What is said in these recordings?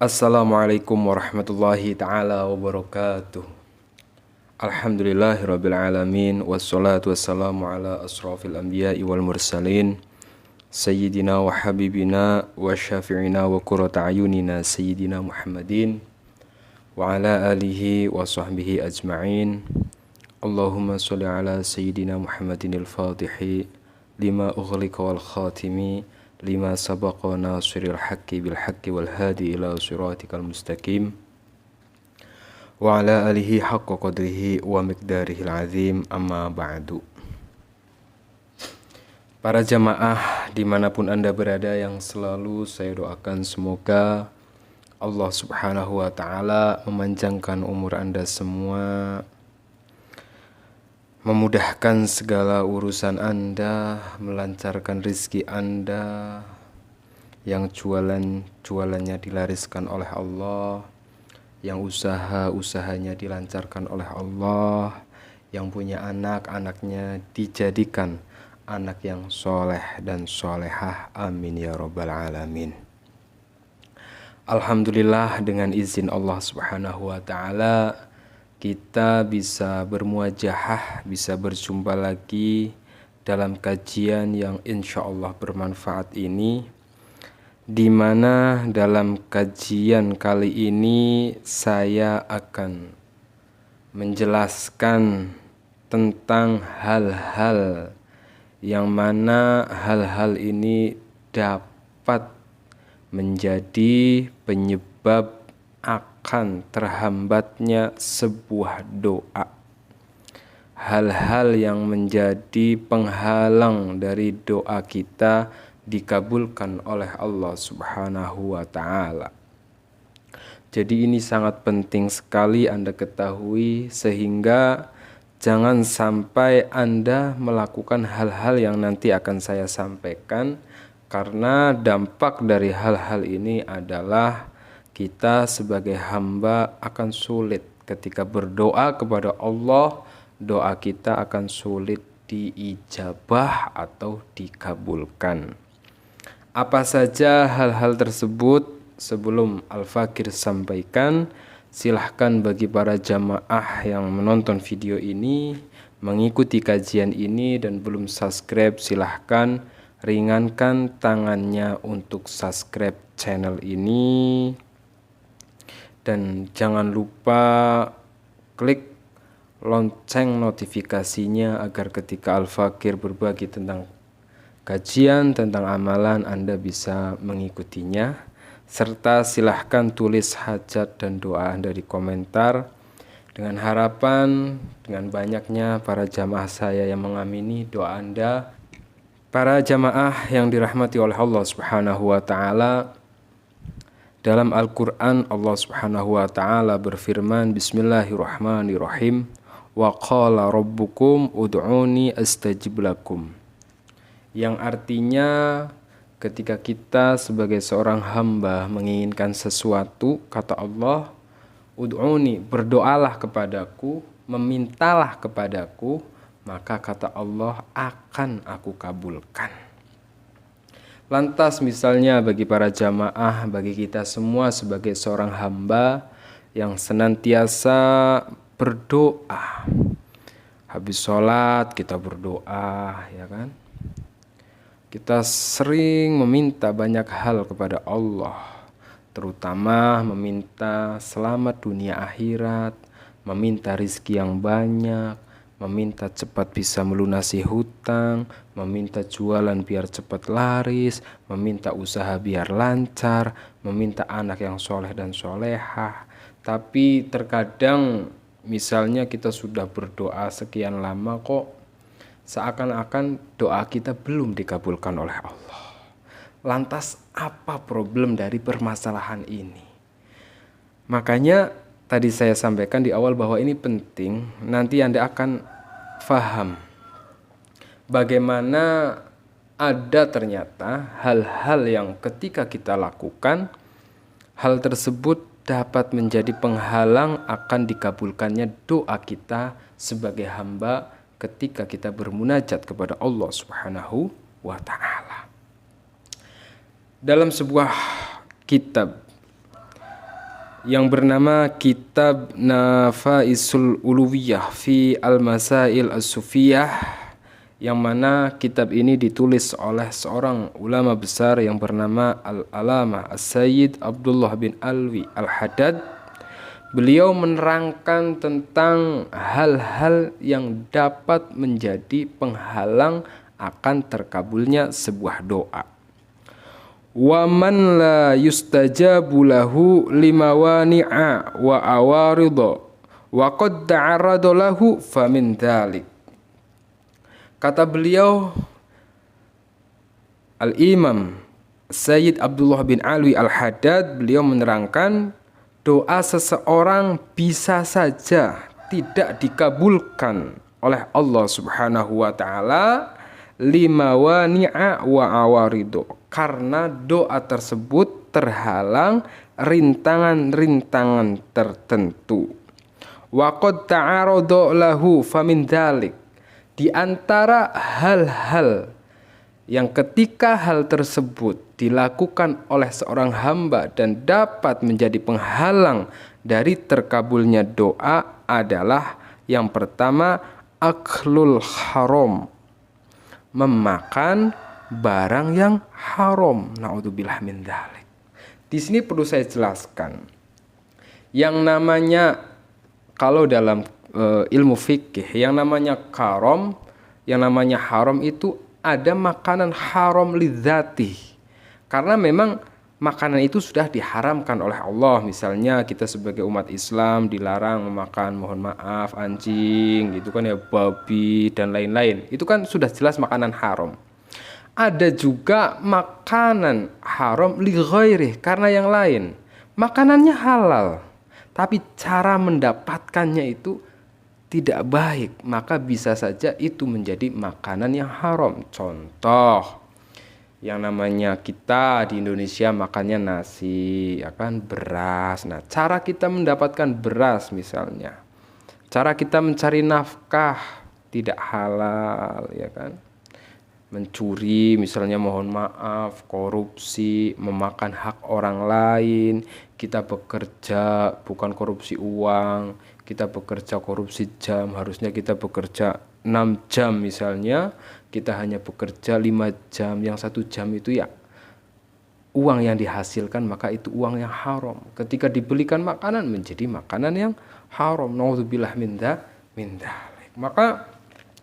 Assalamualaikum warahmatullahi ta'ala wabarakatuh. Alhamdulillahirabbil alamin wassalatu wassalamu ala asrafil anbiya'i wal mursalin sayyidina wa habibina wa syafi'ina wa qurrata ayunina sayyidina Muhammadin wa ala alihi wa sahbihi ajma'in. Allahumma sholli ala sayyidina Muhammadinil fatihi lima ughliqa wal khatimi lima sabaqa nasiril haqqi bil haqqi wal hadi ila siratikal mustaqim wa ala alihi haqqa qadrihi wa miqdarihil azim, amma ba'du. Para jamaah dimanapun Anda berada, yang selalu saya doakan semoga Allah subhanahu wa ta'ala memanjangkan umur Anda semua, memudahkan segala urusan Anda, melancarkan rizki Anda, yang jualannya dilariskan oleh Allah, yang usahanya dilancarkan oleh Allah, yang punya anaknya dijadikan anak yang soleh dan solehah. Amin ya rabbal alamin. Alhamdulillah, dengan izin Allah subhanahu wa ta'ala kita bisa bermuajahah, bisa berjumpa lagi dalam kajian yang insya Allah bermanfaat ini, di mana dalam kajian kali ini saya akan menjelaskan tentang hal-hal yang mana hal-hal ini dapat menjadi penyebab akan terhambatnya sebuah doa. Hal-hal yang menjadi penghalang dari doa kita dikabulkan oleh Allah subhanahu wa ta'ala. Jadi ini sangat penting sekali Anda ketahui, sehingga jangan sampai Anda melakukan hal-hal yang nanti akan saya sampaikan, karena dampak dari hal-hal ini adalah kita sebagai hamba akan sulit ketika berdoa kepada Allah, doa kita akan sulit diijabah atau dikabulkan. Apa saja hal-hal tersebut? Sebelum Al-Fakir sampaikan, silahkan bagi para jamaah yang menonton video ini, mengikuti kajian ini dan belum subscribe, silahkan ringankan tangannya untuk subscribe channel ini. Dan jangan lupa klik lonceng notifikasinya agar ketika Al-Fakir berbagi tentang kajian, tentang amalan, Anda bisa mengikutinya. Serta silahkan tulis hajat dan doa Anda di komentar, dengan harapan dengan banyaknya para jamaah saya yang mengamini doa Anda. Para jamaah yang dirahmati oleh Allah subhanahu wa ta'ala, dalam Al-Quran Allah subhanahu wa ta'ala berfirman, Bismillahirrahmanirrahim, wa qala rabbukum ud'uni astajib lakum. Yang artinya, ketika kita sebagai seorang hamba menginginkan sesuatu, kata Allah, ud'uni, berdoalah kepadaku, memintalah kepadaku, maka kata Allah akan aku kabulkan. Lantas misalnya bagi para jamaah, bagi kita semua sebagai seorang hamba yang senantiasa berdoa, habis sholat kita berdoa, ya kan? Kita sering meminta banyak hal kepada Allah, terutama meminta selamat dunia akhirat, meminta rizki yang banyak, meminta cepat bisa melunasi hutang, meminta jualan biar cepat laris, meminta usaha biar lancar, meminta anak yang soleh dan solehah. Tapi terkadang misalnya kita sudah berdoa sekian lama kok seakan-akan doa kita belum dikabulkan oleh Allah. Lantas apa problem dari permasalahan ini? Makanya tadi saya sampaikan di awal bahwa ini penting, nanti Anda akan faham bagaimana ada ternyata hal-hal yang ketika kita lakukan, hal tersebut dapat menjadi penghalang akan dikabulkannya doa kita sebagai hamba ketika kita bermunajat kepada Allah subhanahu wa ta'ala. Dalam sebuah kitab yang bernama Kitab Nafaisul Uluwiyah fi Al-Masail As-Sufiyah, yang mana kitab ini ditulis oleh seorang ulama besar yang bernama Al-Alama As-Sayyid Abdullah bin Alwi Al-Haddad. Beliau menerangkan tentang hal-hal yang dapat menjadi penghalang akan terkabulnya sebuah doa. Wa man la yustajabu lahu limawani'a wa awaridha wa qad ta'arrada lahu famin dzalik. Kata beliau, Al-Imam Sayyid Abdullah bin Alwi Al-Haddad, beliau menerangkan doa seseorang bisa saja tidak dikabulkan oleh Allah Subhanahu wa taala limawani'a wa awaridho, karena doa tersebut terhalang rintangan-rintangan tertentu. Wa qad ta'arada lahu famin dzalik, di antara hal-hal yang ketika hal tersebut dilakukan oleh seorang hamba dan dapat menjadi penghalang dari terkabulnya doa adalah yang pertama, aklul haram, memakan barang yang haram. Naudzubillah min dzalik. Di sini perlu saya jelaskan, yang namanya kalau dalam ilmu fikih, yang namanya haram itu ada makanan haram lidzati, karena memang makanan itu sudah diharamkan oleh Allah. Misalnya kita sebagai umat Islam dilarang memakan, mohon maaf, anjing gitu kan ya, babi dan lain-lain. Itu kan sudah jelas makanan haram. Ada juga makanan haram li ghairih, karena yang lain makanannya halal, tapi cara mendapatkannya itu tidak baik, maka bisa saja itu menjadi makanan yang haram. Contoh, yang namanya kita di Indonesia makannya nasi, ya kan, beras. Nah, cara kita mendapatkan beras misalnya, cara kita mencari nafkah tidak halal, ya kan. Mencuri misalnya, mohon maaf, korupsi, memakan hak orang lain. Kita bekerja bukan korupsi uang, kita bekerja korupsi jam, harusnya kita bekerja 6 jam misalnya, kita hanya bekerja 5 jam, yang 1 jam itu ya uang yang dihasilkan, maka itu uang yang haram. Ketika dibelikan makanan menjadi makanan yang haram. Naudzubillah min dzalik. Maka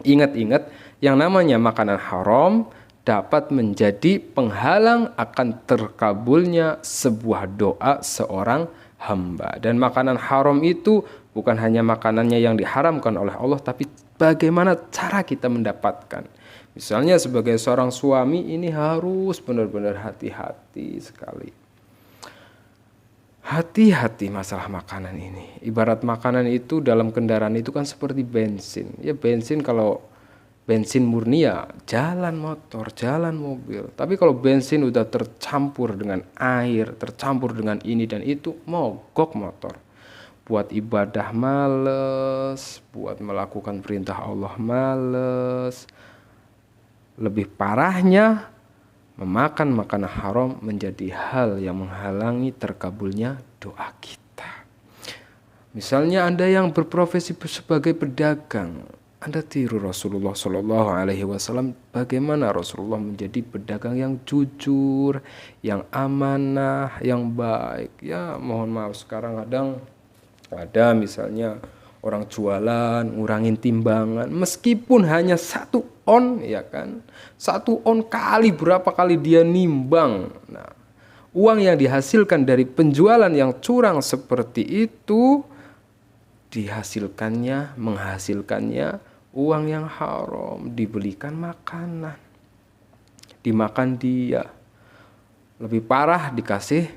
ingat-ingat, yang namanya makanan haram dapat menjadi penghalang akan terkabulnya sebuah doa seorang hamba. Dan makanan haram itu bukan hanya makanannya yang diharamkan oleh Allah, tapi bagaimana cara kita mendapatkan. Misalnya sebagai seorang suami ini harus benar-benar hati-hati sekali. Hati-hati masalah makanan ini. Ibarat makanan itu dalam kendaraan itu kan seperti bensin. Ya bensin, kalau bensin murni ya jalan motor, jalan mobil. Tapi kalau bensin udah tercampur dengan air, tercampur dengan ini dan itu, mogok motor. Buat ibadah males, buat melakukan perintah Allah males. Lebih parahnya, memakan makanan haram menjadi hal yang menghalangi terkabulnya doa kita. Misalnya Anda yang berprofesi sebagai pedagang, Anda tiru Rasulullah Shallallahu Alaihi Wasallam. Bagaimana Rasulullah menjadi pedagang yang jujur, yang amanah, yang baik. Ya mohon maaf, sekarang kadang ada misalnya orang jualan ngurangin timbangan, meskipun hanya 1 on, ya kan, 1 on kali berapa kali dia nimbang. Nah, uang yang dihasilkan dari penjualan yang curang seperti itu menghasilkannya uang yang haram, dibelikan makanan, dimakan dia. Lebih parah, dikasih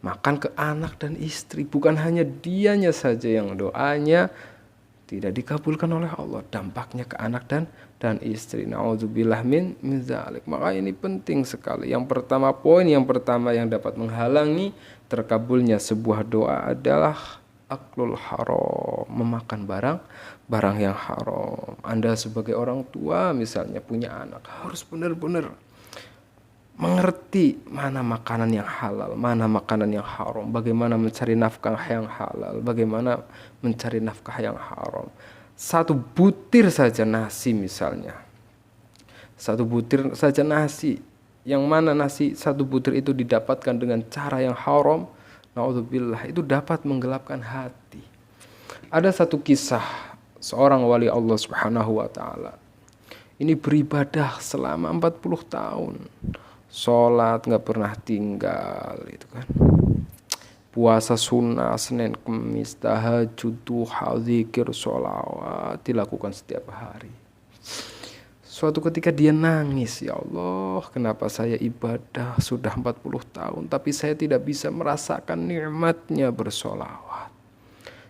makan ke anak dan istri. Bukan hanya dianya saja yang doanya tidak dikabulkan oleh Allah, dampaknya ke anak dan istri. Naudzubillah min dzalik. Maka ini penting sekali. Poin yang pertama yang dapat menghalangi terkabulnya sebuah doa adalah aklul haram, memakan barang yang haram. Anda sebagai orang tua misalnya punya anak, harus benar-benar mengerti mana makanan yang halal, mana makanan yang haram, bagaimana mencari nafkah yang halal, bagaimana mencari nafkah yang haram. Satu butir saja nasi misalnya, satu butir saja nasi, yang mana nasi satu butir itu didapatkan dengan cara yang haram, naudzubillah, itu dapat menggelapkan hati. Ada satu kisah seorang wali Allah Subhanahu wa taala. Ini beribadah selama 40 tahun. Sholat gak pernah tinggal itu kan. Puasa sunnah, Senin, Kamis, tahajud, duha, zikir, sholawat dilakukan setiap hari. Suatu ketika dia nangis, ya Allah, kenapa saya ibadah sudah 40 tahun tapi saya tidak bisa merasakan nikmatnya bersholawat.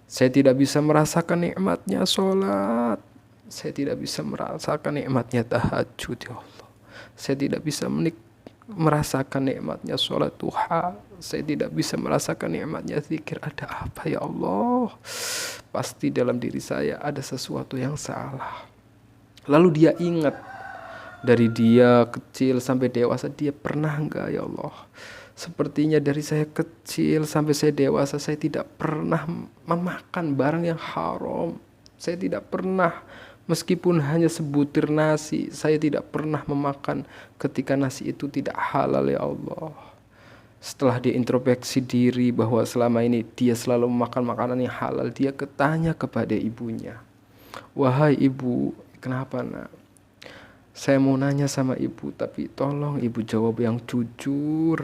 Saya tidak bisa merasakan nikmatnya sholat. Saya tidak bisa merasakan nikmatnya tahajud, ya Allah. Saya tidak bisa merasakan nikmatnya sholat duha. Saya tidak bisa merasakan nikmatnya zikir. Ada apa ya Allah? Pasti dalam diri saya ada sesuatu yang salah. Lalu dia ingat, dari dia kecil sampai dewasa, dia pernah enggak ya Allah? Sepertinya dari saya kecil sampai saya dewasa, saya tidak pernah memakan barang yang haram. Saya tidak pernah, meskipun hanya sebutir nasi, saya tidak pernah memakan ketika nasi itu tidak halal ya Allah. Setelah dia introspeksi diri bahwa selama ini dia selalu memakan makanan yang halal, dia bertanya kepada ibunya, "Wahai ibu, kenapa nak? Saya mau nanya sama ibu, tapi tolong ibu jawab yang jujur.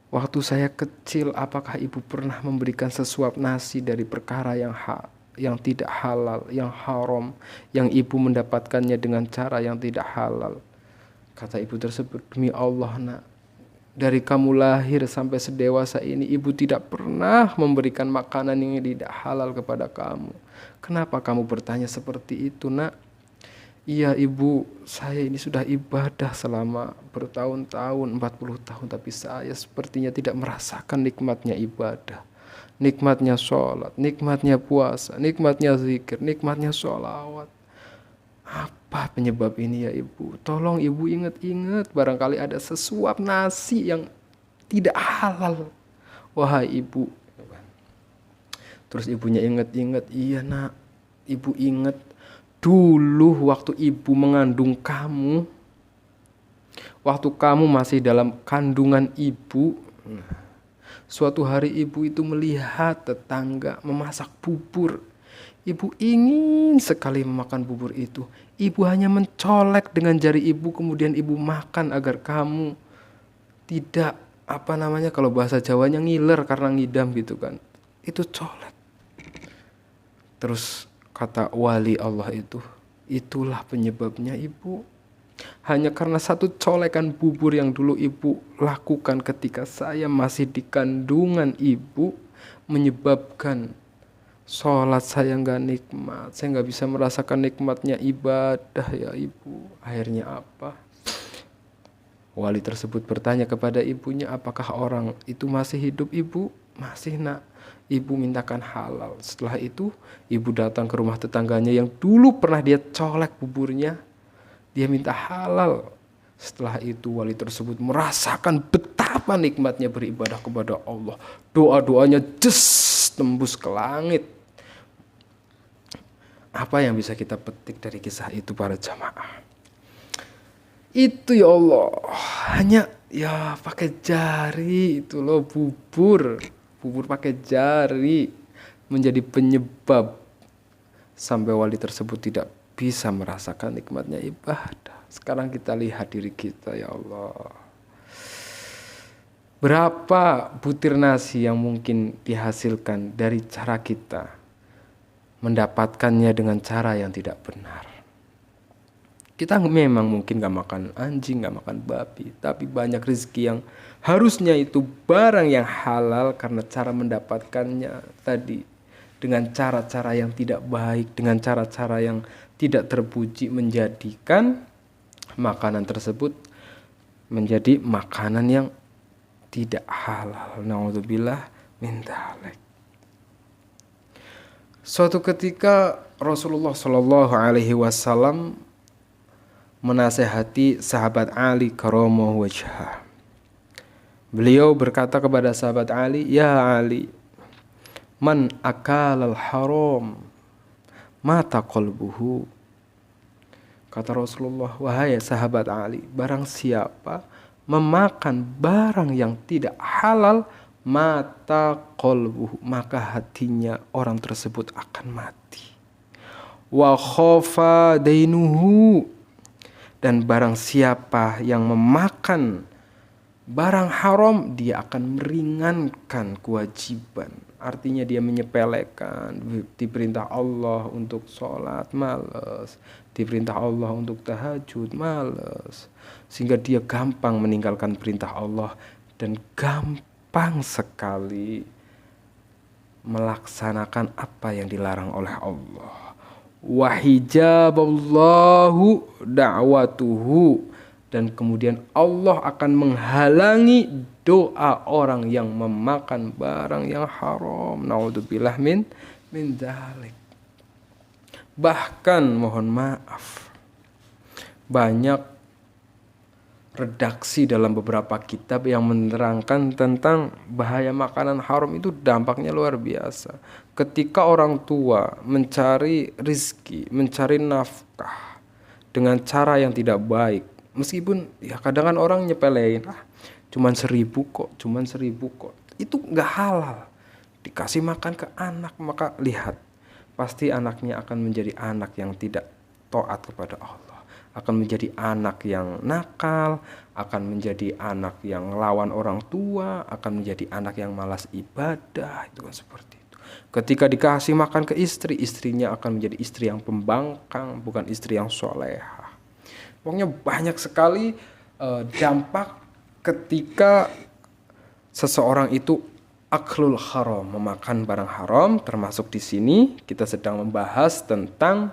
Waktu saya kecil, apakah ibu pernah memberikan sesuap nasi dari perkara yang tidak halal, yang haram, yang ibu mendapatkannya dengan cara yang tidak halal?" Kata ibu tersebut, "Demi Allah nak, dari kamu lahir sampai sedewasa ini, ibu tidak pernah memberikan makanan yang tidak halal kepada kamu. Kenapa kamu bertanya seperti itu nak?" "Iya ibu, saya ini sudah ibadah selama bertahun-tahun, 40 tahun, tapi saya sepertinya tidak merasakan nikmatnya ibadah. Nikmatnya sholat, nikmatnya puasa, nikmatnya zikir, nikmatnya sholawat. Apa penyebab ini ya ibu? Tolong ibu ingat-ingat, barangkali ada sesuap nasi yang tidak halal. Wahai ibu." Terus ibunya ingat-ingat, "Iya nak, ibu ingat dulu waktu ibu mengandung kamu, waktu kamu masih dalam kandungan ibu, suatu hari ibu itu melihat tetangga memasak bubur. Ibu ingin sekali memakan bubur itu. Ibu hanya mencolek dengan jari ibu, kemudian ibu makan agar kamu tidak, kalau bahasa Jawanya ngiler karena ngidam gitu kan. Itu colek." Terus kata wali Allah itu, "Itulah penyebabnya ibu. Hanya karena satu colekan bubur yang dulu ibu lakukan ketika saya masih di kandungan ibu, menyebabkan sholat saya gak nikmat. Saya gak bisa merasakan nikmatnya ibadah ya ibu. Akhirnya apa?" Wali tersebut bertanya kepada ibunya, "Apakah orang itu masih hidup ibu?" "Masih nak." Ibu mintakan halal. Setelah itu ibu datang ke rumah tetangganya yang dulu pernah dia colek buburnya. Dia minta halal. Setelah itu wali tersebut merasakan betapa nikmatnya beribadah kepada Allah. Doa-doanya tembus ke langit. Apa yang bisa kita petik dari kisah itu para jamaah? Itu ya Allah, hanya ya pakai jari itu loh, bubur pakai jari menjadi penyebab sampai wali tersebut tidak bisa merasakan nikmatnya ibadah. Sekarang kita lihat diri kita ya Allah. Berapa butir nasi yang mungkin dihasilkan dari cara kita mendapatkannya dengan cara yang tidak benar. Kita memang mungkin gak makan anjing, gak makan babi, tapi banyak rezeki yang harusnya itu barang yang halal karena cara mendapatkannya tadi dengan cara-cara yang tidak baik, dengan cara-cara yang tidak terpuji, menjadikan makanan tersebut menjadi makanan yang tidak halal. Naudzubillah min dzalik. Suatu ketika Rasulullah SAW menasehati sahabat Ali karramallahu wajhah. Beliau berkata kepada sahabat Ali, "Ya Ali, man akalal haram mata qalbuhu." Kata Rasulullah, "Wahai sahabat Ali, barang siapa memakan barang yang tidak halal, mata qalbuhu, maka hatinya orang tersebut akan mati. Wa khafa dainuhu, dan barang siapa yang memakan barang haram, dia akan meringankan kewajiban." Artinya dia menyepelekan. Diperintah Allah untuk sholat, malas. Diperintah Allah untuk tahajud, malas. Sehingga dia gampang meninggalkan perintah Allah dan gampang sekali melaksanakan apa yang dilarang oleh Allah. Wa hijaballahu da'watuhu, dan kemudian Allah akan menghalangi doa orang yang memakan barang yang haram. Naudzubillah min dzalik. Bahkan mohon maaf, banyak redaksi dalam beberapa kitab yang menerangkan tentang bahaya makanan haram itu dampaknya luar biasa. Ketika orang tua mencari rizki, mencari nafkah dengan cara yang tidak baik, meskipun ya kadang kan orang nyepelein, cuman 1.000 kok, itu nggak halal. Dikasih makan ke anak, maka lihat, pasti anaknya akan menjadi anak yang tidak taat kepada Allah, akan menjadi anak yang nakal, akan menjadi anak yang lawan orang tua, akan menjadi anak yang malas ibadah. Itu kan seperti itu. Ketika dikasih makan ke istri, istrinya akan menjadi istri yang pembangkang, bukan istri yang solehah. Pokoknya banyak sekali dampak ketika seseorang itu aklul haram, memakan barang haram. Termasuk di sini kita sedang membahas tentang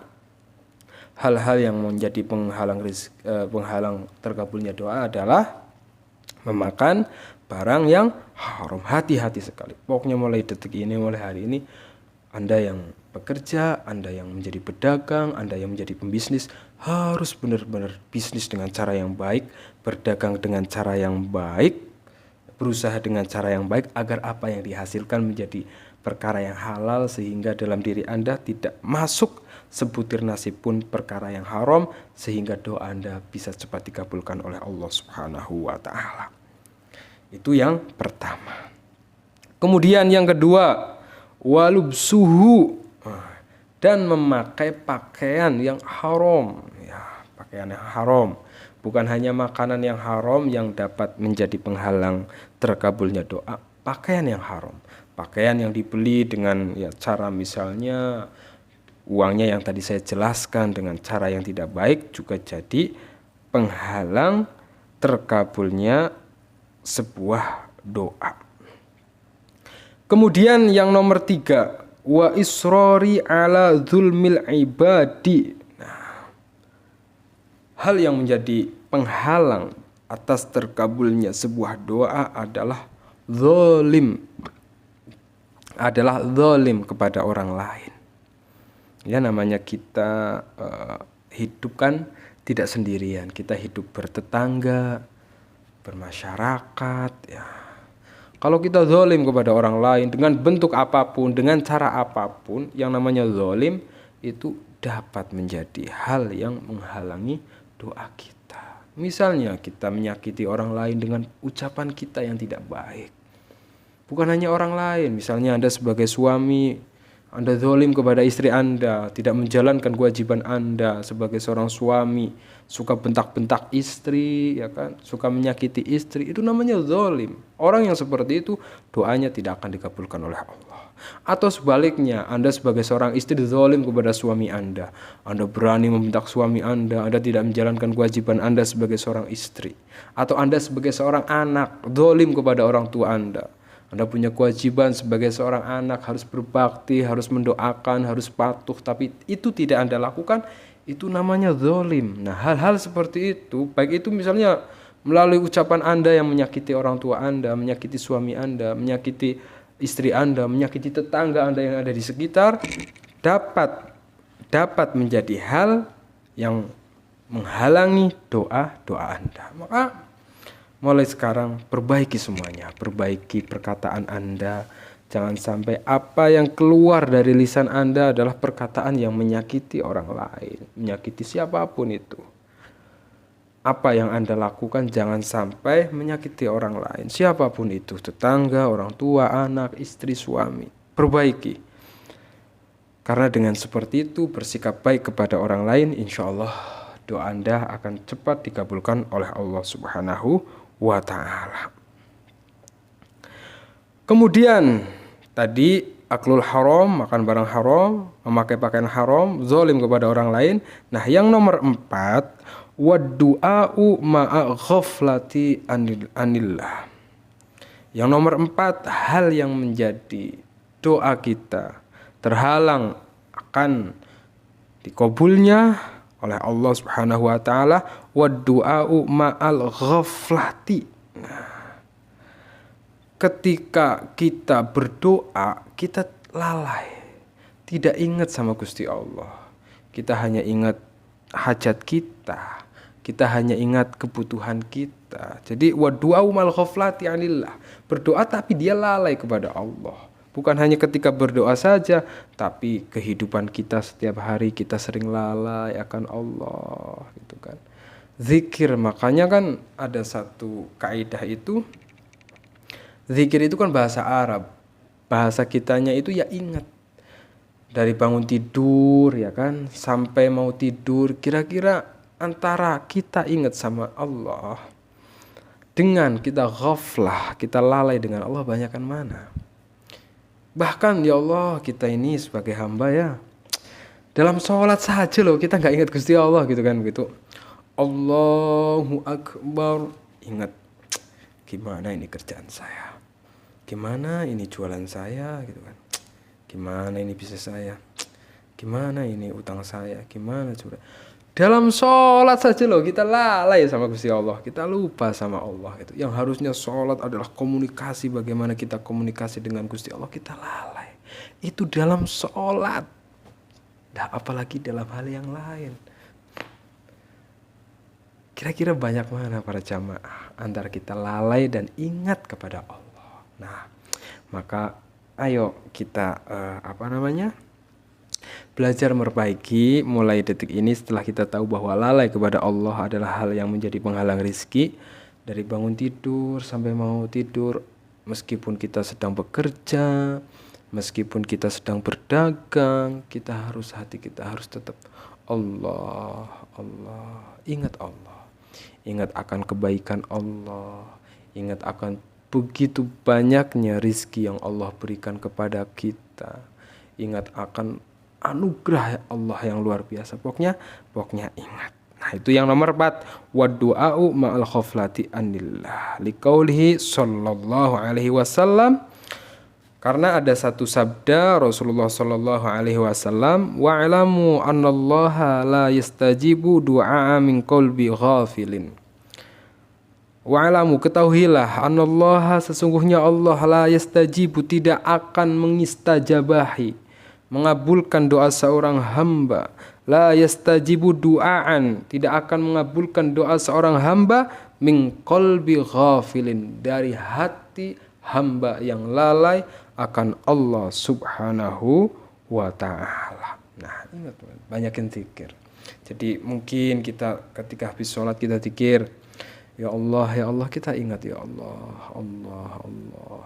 hal-hal yang menjadi penghalang terkabulnya doa adalah memakan barang yang haram. Hati-hati sekali. Pokoknya mulai detik ini, mulai hari ini, Anda yang bekerja, Anda yang menjadi pedagang, Anda yang menjadi pembisnis, harus benar-benar bisnis dengan cara yang baik, berdagang dengan cara yang baik, berusaha dengan cara yang baik, agar apa yang dihasilkan menjadi perkara yang halal, sehingga dalam diri Anda tidak masuk sebutir nasi pun perkara yang haram, sehingga doa Anda bisa cepat dikabulkan oleh Allah Subhanahu wa ta'ala. Itu yang pertama. Kemudian yang kedua, walubsuhu, dan memakai pakaian yang haram. Ya, pakaian yang haram. Bukan hanya makanan yang haram yang dapat menjadi penghalang terkabulnya doa. Pakaian yang haram. Pakaian yang dibeli dengan cara misalnya uangnya yang tadi saya jelaskan dengan cara yang tidak baik, juga jadi penghalang terkabulnya sebuah doa. Kemudian yang nomor 3, wa israri ala zulmil ibadi. Nah, hal yang menjadi penghalang atas terkabulnya sebuah doa adalah zalim. Adalah zalim kepada orang lain. Ya, namanya kita hidup kan tidak sendirian. Kita hidup bertetangga, bermasyarakat, ya. Kalau kita zalim kepada orang lain dengan bentuk apapun, dengan cara apapun, yang namanya zalim itu dapat menjadi hal yang menghalangi doa kita. Misalnya kita menyakiti orang lain dengan ucapan kita yang tidak baik. Bukan hanya orang lain, misalnya Anda sebagai suami, Anda zalim kepada istri Anda, tidak menjalankan kewajiban Anda sebagai seorang suami, suka bentak-bentak istri, ya kan, suka menyakiti istri, itu namanya zalim. Orang yang seperti itu doanya tidak akan dikabulkan oleh Allah. Atau sebaliknya, Anda sebagai seorang istri zalim kepada suami Anda, Anda berani membentak suami Anda tidak menjalankan kewajiban Anda sebagai seorang istri. Atau Anda sebagai seorang anak zalim kepada orang tua Anda punya kewajiban sebagai seorang anak, harus berbakti, harus mendoakan, harus patuh, tapi itu tidak Anda lakukan, itu namanya zalim. Nah, hal-hal seperti itu, baik itu misalnya melalui ucapan Anda yang menyakiti orang tua Anda, menyakiti suami Anda, menyakiti istri Anda, menyakiti tetangga Anda yang ada di sekitar, dapat menjadi hal yang menghalangi doa-doa Anda. Maka mulai sekarang perbaiki semuanya, perbaiki perkataan Anda. Jangan sampai apa yang keluar dari lisan Anda adalah perkataan yang menyakiti orang lain, menyakiti siapapun itu. Apa yang Anda lakukan jangan sampai menyakiti orang lain, siapapun itu, tetangga, orang tua, anak, istri, suami. Perbaiki. Karena dengan seperti itu bersikap baik kepada orang lain, insya Allah doa Anda akan cepat dikabulkan oleh Allah Subhanahu wa Ta'ala. Kemudian tadi aklul haram, makan barang haram, memakai pakaian haram, zalim kepada orang lain. Nah, yang nomor 4, waddu'a'u ma'a ghaflati anillah. Yang nomor 4, hal yang menjadi doa kita terhalang akan dikabulnya oleh Allah Subhanahu wa Ta'ala, waddu'a'u ma'al ghaflati. Ketika kita berdoa, kita lalai, tidak ingat sama Gusti Allah. Kita hanya ingat hajat kita, kita hanya ingat kebutuhan kita. Jadi waddu'a'u ma'al ghaflati anillah, berdoa tapi dia lalai kepada Allah. Bukan hanya ketika berdoa saja, tapi kehidupan kita setiap hari kita sering lalai akan Allah, gitu kan. Zikir, makanya kan ada satu kaidah itu, zikir itu kan bahasa Arab. Bahasa kitanya itu ya ingat. Dari bangun tidur ya kan, sampai mau tidur, kira-kira antara kita ingat sama Allah dengan kita ghaflah, kita lalai dengan Allah, banyakan mana? Bahkan ya Allah, kita ini sebagai hamba ya, dalam sholat saja loh kita gak ingat Gusti Allah gitu kan, begitu. Allahu Akbar, ingat gimana ini kerjaan saya, gimana ini jualan saya gitu kan, gimana ini bisnis saya, gimana ini utang saya, gimana curah. Dalam sholat saja loh kita lalai sama Gusti Allah, kita lupa sama Allah gitu. Yang harusnya sholat adalah komunikasi, bagaimana kita komunikasi dengan Gusti Allah, kita lalai. Itu dalam sholat, nah, apalagi dalam hal yang lain. Kira-kira banyak mana para jamaah antara kita lalai dan ingat kepada Allah. Nah, maka ayo kita belajar memperbaiki mulai detik ini, setelah kita tahu bahwa lalai kepada Allah adalah hal yang menjadi penghalang rizki. Dari bangun tidur sampai mau tidur, meskipun kita sedang bekerja, meskipun kita sedang berdagang, hati kita harus tetap Allah, Allah. Ingat Allah, ingat akan kebaikan Allah, ingat akan begitu banyaknya rizki yang Allah berikan kepada kita, ingat akan anugerah Allah yang luar biasa. Pokoknya ingat. Nah, itu yang nomor 4, waddu'a'u ma'al ghaflati anillah, liqaulihi sallallahu alaihi wasallam. Karena ada satu sabda Rasulullah sallallahu alaihi wasallam, wa'lamu annallaha la yastajibu du'a min qalbi ghafilin. Wa'lamu, ketahuilah, annallaha, sesungguhnya Allah, la yastajibu, tidak akan mengistajabahi, mengabulkan doa seorang hamba. La yastajibu du'aan, tidak akan mengabulkan doa seorang hamba, min qalbi ghafilin, dari hati hamba yang lalai akan Allah Subhanahu wa Ta'ala. Nah, ingat, banyakin zikir. Jadi mungkin kita ketika habis sholat kita zikir, ya Allah, kita ingat ya Allah, Allah,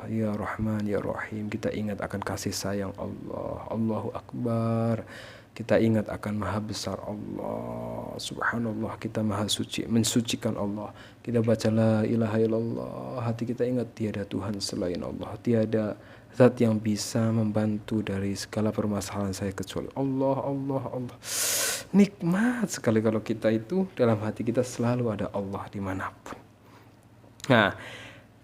ya Rahman, ya Rahim. Kita ingat akan kasih sayang Allah, Allahu Akbar. Kita ingat akan maha besar Allah, subhanallah, kita maha suci, mensucikan Allah. Kita baca la ilaha illallah, hati kita ingat tiada Tuhan selain Allah, tiada zat yang bisa membantu dari segala permasalahan saya kecuali Allah, Allah, Allah. Nikmat sekali kalau kita itu dalam hati kita selalu ada Allah dimanapun. Nah,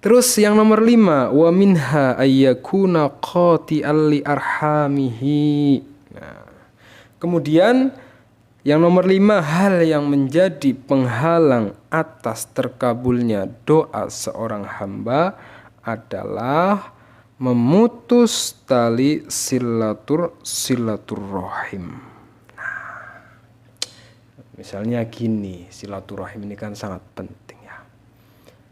terus yang nomor 5, wa minha ayyakuna qati'an li arhamihi. Nah, kemudian yang nomor 5, hal yang menjadi penghalang atas terkabulnya doa seorang hamba adalah memutus tali silaturrahim. Misalnya gini, silaturahim ini kan sangat penting ya.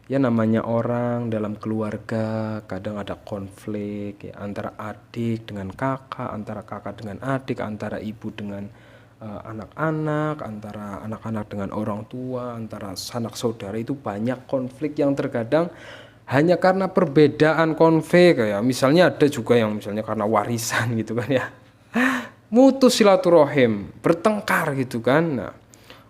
Ya namanya orang dalam keluarga kadang ada konflik ya, antara adik dengan kakak, antara kakak dengan adik, antara ibu dengan anak-anak, antara anak-anak dengan orang tua, antara sanak saudara. Itu banyak konflik yang terkadang hanya karena perbedaan konflik ya. Misalnya ada juga yang misalnya karena warisan gitu kan ya. Mutus silaturahim, bertengkar gitu kan. Nah,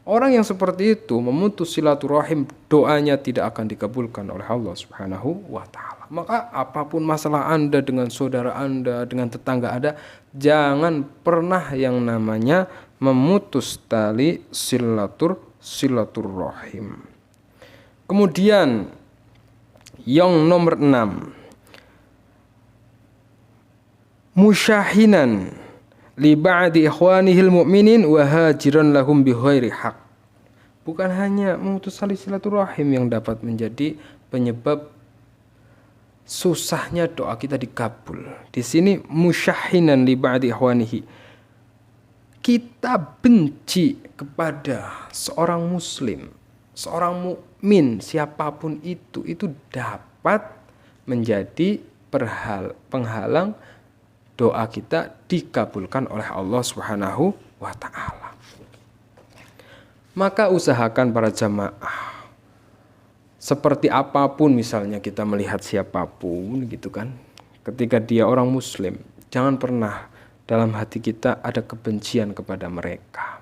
orang yang seperti itu memutus silaturahim, doanya tidak akan dikabulkan oleh Allah Subhanahu wa taala. Maka apapun masalah Anda dengan saudara Anda, dengan tetangga Anda, jangan pernah yang namanya memutus tali silaturahim. Kemudian yang nomor 6, musyahinan li ba'di ikhwanihil mu'minin wa hajiran lahum bi ghairi haq. Bukan hanya memutus tali silaturahim yang dapat menjadi penyebab susahnya doa kita dikabul. Di sini musyahinan li ba'di ikhwanihi. Kita benci kepada seorang muslim, seorang mukmin siapapun itu dapat menjadi penghalang doa kita dikabulkan oleh Allah Subhanahu wa taala. Maka usahakan para jamaah, seperti apapun misalnya kita melihat siapapun gitu kan, ketika dia orang muslim, jangan pernah dalam hati kita ada kebencian kepada mereka.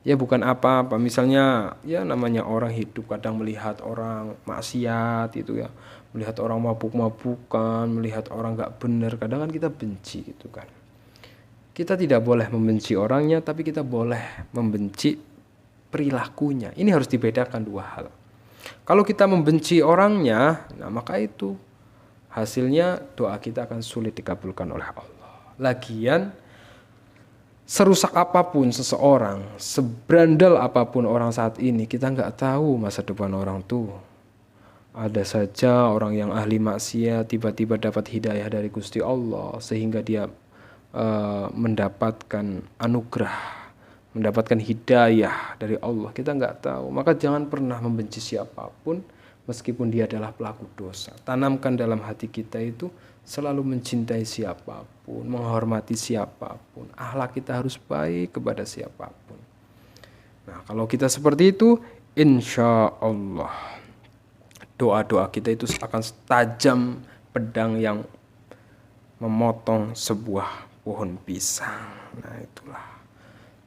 Ya bukan apa-apa, misalnya ya namanya orang hidup kadang melihat orang maksiat itu ya, melihat orang mabuk-mabukan, melihat orang gak benar, kadang kan kita benci gitu kan. Kita tidak boleh membenci orangnya, tapi kita boleh membenci perilakunya. Ini harus dibedakan dua hal. Kalau kita membenci orangnya, nah maka itu hasilnya doa kita akan sulit dikabulkan oleh Allah. Lagian serusak apapun seseorang, seberandal apapun orang saat ini, kita nggak tahu masa depan orang tuh. Ada saja orang yang ahli maksiat tiba-tiba dapat hidayah dari Gusti Allah sehingga dia mendapatkan anugerah, mendapatkan hidayah dari Allah. Kita nggak tahu. Maka jangan pernah membenci siapapun meskipun dia adalah pelaku dosa. Tanamkan dalam hati kita itu selalu mencintai siapapun, menghormati siapapun. Akhlak kita harus baik kepada siapapun. Nah, kalau kita seperti itu, insya Allah doa-doa kita itu akan tajam pedang yang memotong sebuah pohon pisang. Nah, itulah.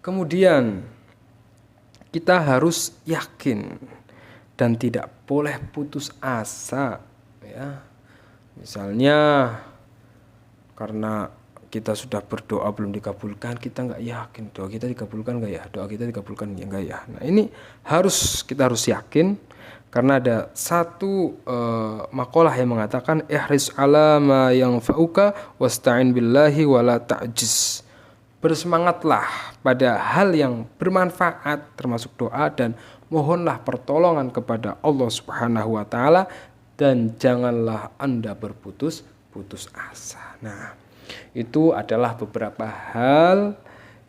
Kemudian kita harus yakin dan tidak boleh putus asa ya. Misalnya karena kita sudah berdoa belum dikabulkan, kita nggak yakin doa kita dikabulkan nggak ya, doa kita dikabulkan ya nggak ya. Nah ini kita harus yakin, karena ada satu makalah yang mengatakan ihris ala ma yanfa'uka wasta'in billahi wala ta'jiz. Bersemangatlah pada hal yang bermanfaat termasuk doa, dan mohonlah pertolongan kepada Allah Subhanahu wa taala, dan janganlah Anda berputus asa. Nah, itu adalah beberapa hal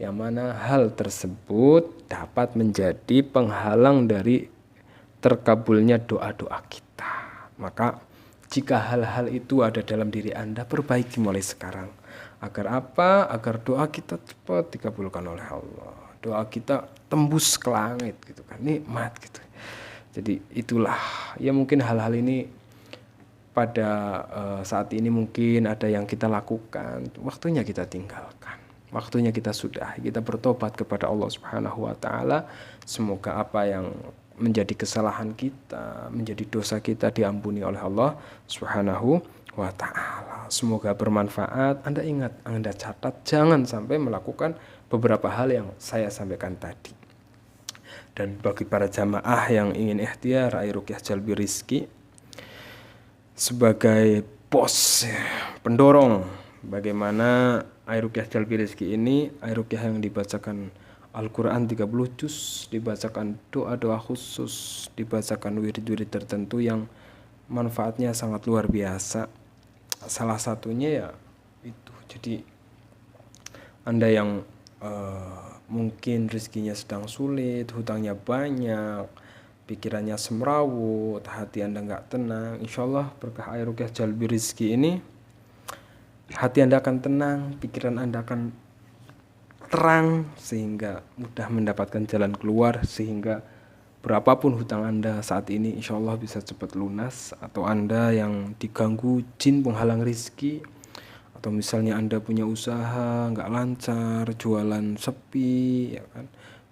yang mana hal tersebut dapat menjadi penghalang dari terkabulnya doa-doa kita. Maka jika hal-hal itu ada dalam diri Anda, perbaiki mulai sekarang. Agar apa? Agar doa kita cepat dikabulkan oleh Allah. Doa kita tembus ke langit gitu kan, nikmat gitu. Jadi itulah, ya mungkin hal-hal ini pada saat ini mungkin ada yang kita lakukan, waktunya kita tinggalkan. Waktunya kita bertobat kepada Allah Subhanahu wa taala. Semoga apa yang menjadi kesalahan kita, menjadi dosa kita diampuni oleh Allah Subhanahu wa taala. Semoga bermanfaat. Anda ingat, Anda catat, jangan sampai melakukan beberapa hal yang saya sampaikan tadi. Dan bagi para jamaah yang ingin ikhtiar Ruqyah Jalbi Rizki sebagai pos pendorong bagaimana Ruqyah Jalbi Rizki ini, ruqyah yang dibacakan Al-Quran 30 juz, dibacakan doa-doa khusus, dibacakan wirid-wirid tertentu yang manfaatnya sangat luar biasa. Salah satunya ya itu. Jadi Anda yang mungkin rezekinya sedang sulit, hutangnya banyak, pikirannya semrawut, hati Anda nggak tenang, insya Allah berkah air ruqyah jalbi rezeki ini, hati Anda akan tenang, pikiran Anda akan terang, sehingga mudah mendapatkan jalan keluar, sehingga berapapun hutang Anda saat ini insya Allah bisa cepat lunas. Atau Anda yang diganggu jin penghalang rezeki, atau misalnya Anda punya usaha nggak lancar, jualan sepi, ya kan?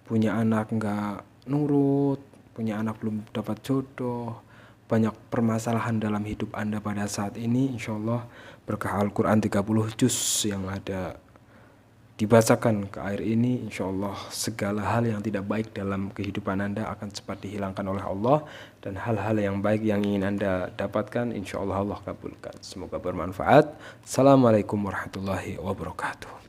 Punya anak nggak nurut, punya anak belum dapat jodoh, banyak permasalahan dalam hidup Anda pada saat ini, insya Allah berkah Al-Quran 30 juz yang ada dibacakan ke air ini, insya Allah segala hal yang tidak baik dalam kehidupan Anda akan cepat dihilangkan oleh Allah, dan hal-hal yang baik yang ingin Anda dapatkan insya Allah Allah kabulkan. Semoga bermanfaat. Assalamualaikum warahmatullahi wabarakatuh.